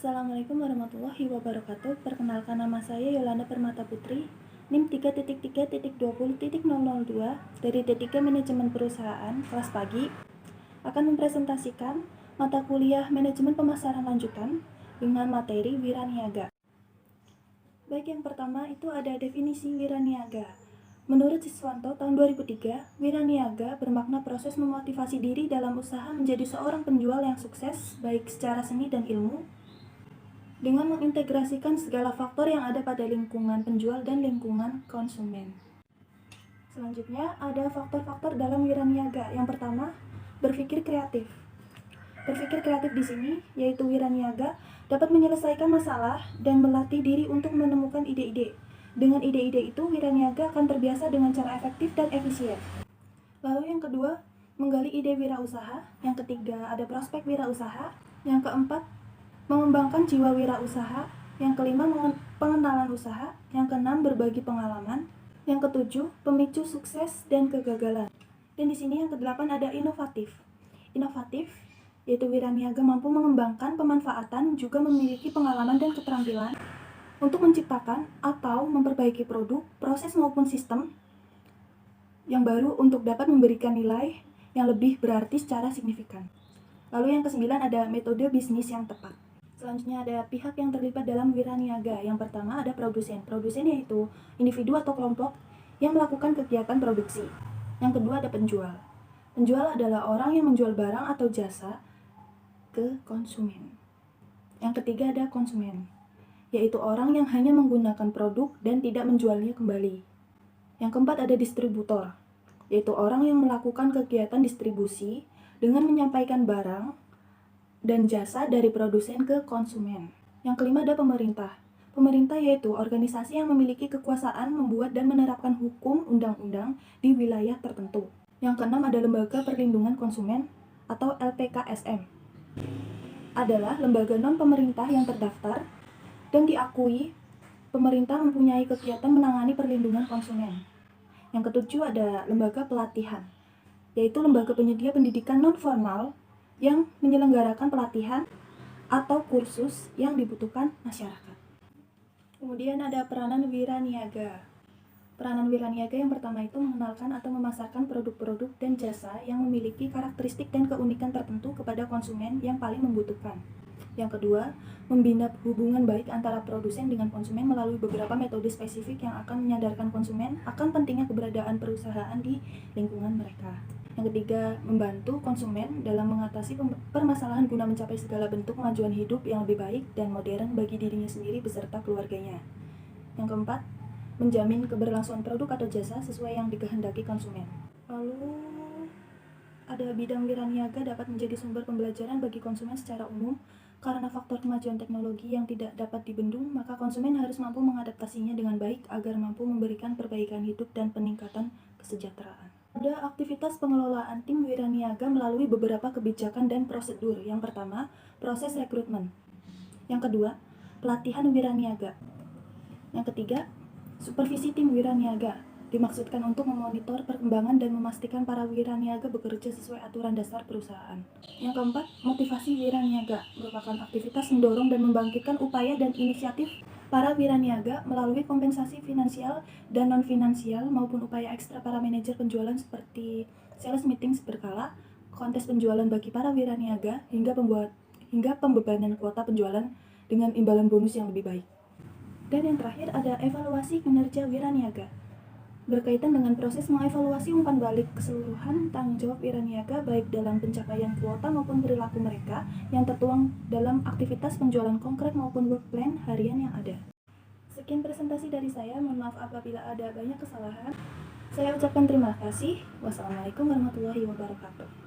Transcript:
Assalamualaikum warahmatullahi wabarakatuh. Perkenalkan, nama saya Yolanda Permata Putri, NIM 3.3.20.002 dari D3 Manajemen Perusahaan kelas pagi, akan mempresentasikan mata kuliah Manajemen Pemasaran Lanjutan dengan materi wiraniaga. Baik, yang pertama itu ada definisi wiraniaga. Menurut Siswanto tahun 2003, wiraniaga bermakna proses memotivasi diri dalam usaha menjadi seorang penjual yang sukses baik secara seni dan ilmu, dengan mengintegrasikan segala faktor yang ada pada lingkungan penjual dan lingkungan konsumen. Selanjutnya ada faktor-faktor dalam wiraniaga. Yang pertama, berpikir kreatif. Berpikir kreatif di sini yaitu wiraniaga dapat menyelesaikan masalah dan melatih diri untuk menemukan ide-ide. Dengan ide-ide itu, wiraniaga akan terbiasa dengan cara efektif dan efisien. Lalu yang kedua, menggali ide wirausaha. Yang ketiga, ada prospek wirausaha. Yang keempat, mengembangkan jiwa wirausaha. Yang kelima, pengenalan usaha. Yang keenam, berbagi pengalaman. Yang ketujuh, pemicu sukses dan kegagalan. Dan di sini yang kedelapan ada inovatif. Inovatif yaitu wiraniaga mampu mengembangkan pemanfaatan, juga memiliki pengalaman dan keterampilan untuk menciptakan atau memperbaiki produk, proses maupun sistem yang baru untuk dapat memberikan nilai yang lebih berarti secara signifikan. Lalu yang kesembilan ada metode bisnis yang tepat. Selanjutnya ada pihak yang terlibat dalam wiraniaga. Yang pertama ada produsen. Produsen yaitu individu atau kelompok yang melakukan kegiatan produksi. Yang kedua ada penjual. Penjual adalah orang yang menjual barang atau jasa ke konsumen. Yang ketiga ada konsumen, yaitu orang yang hanya menggunakan produk dan tidak menjualnya kembali. Yang keempat ada distributor, yaitu orang yang melakukan kegiatan distribusi dengan menyampaikan barang dan jasa dari produsen ke konsumen. Yang kelima ada pemerintah. Pemerintah yaitu organisasi yang memiliki kekuasaan membuat dan menerapkan hukum undang-undang di wilayah tertentu. Yang keenam ada lembaga perlindungan konsumen atau LPKSM. Adalah lembaga non-pemerintah yang terdaftar dan diakui pemerintah mempunyai kegiatan menangani perlindungan konsumen. Yang ketujuh ada lembaga pelatihan, yaitu lembaga penyedia pendidikan non-formal yang menyelenggarakan pelatihan atau kursus yang dibutuhkan masyarakat. Kemudian ada peranan wiraniaga. Peranan wiraniaga yang pertama itu mengenalkan atau memasarkan produk-produk dan jasa yang memiliki karakteristik dan keunikan tertentu kepada konsumen yang paling membutuhkan. Yang kedua, membina hubungan baik antara produsen dengan konsumen melalui beberapa metode spesifik yang akan menyadarkan konsumen akan pentingnya keberadaan perusahaan di lingkungan mereka. Yang ketiga, membantu konsumen dalam mengatasi permasalahan guna mencapai segala bentuk kemajuan hidup yang lebih baik dan modern bagi dirinya sendiri beserta keluarganya. Yang keempat, menjamin keberlangsungan produk atau jasa sesuai yang dikehendaki konsumen. Lalu ada bidang wiraniaga dapat menjadi sumber pembelajaran bagi konsumen secara umum. Karena faktor kemajuan teknologi yang tidak dapat dibendung, maka konsumen harus mampu mengadaptasinya dengan baik agar mampu memberikan perbaikan hidup dan peningkatan kesejahteraan. Ada aktivitas pengelolaan tim wiraniaga melalui beberapa kebijakan dan prosedur. Yang pertama, proses rekrutmen. Yang kedua, pelatihan wiraniaga. Yang ketiga, supervisi tim wiraniaga. Dimaksudkan untuk memonitor perkembangan dan memastikan para wiraniaga bekerja sesuai aturan dasar perusahaan. Yang keempat, motivasi wiraniaga merupakan aktivitas mendorong dan membangkitkan upaya dan inisiatif para wiraniaga melalui kompensasi finansial dan non-finansial maupun upaya ekstra para manajer penjualan seperti sales meeting berkala, kontes penjualan bagi para wiraniaga, hingga pembebanan kuota penjualan dengan imbalan bonus yang lebih baik. Dan yang terakhir ada evaluasi kinerja wiraniaga. Berkaitan dengan proses mengevaluasi umpan balik keseluruhan tanggung jawab wiraniaga baik dalam pencapaian kuota maupun perilaku mereka yang tertuang dalam aktivitas penjualan konkret maupun work plan harian yang ada. Sekian presentasi dari saya, mohon maaf apabila ada banyak kesalahan. Saya ucapkan terima kasih. Wassalamualaikum warahmatullahi wabarakatuh.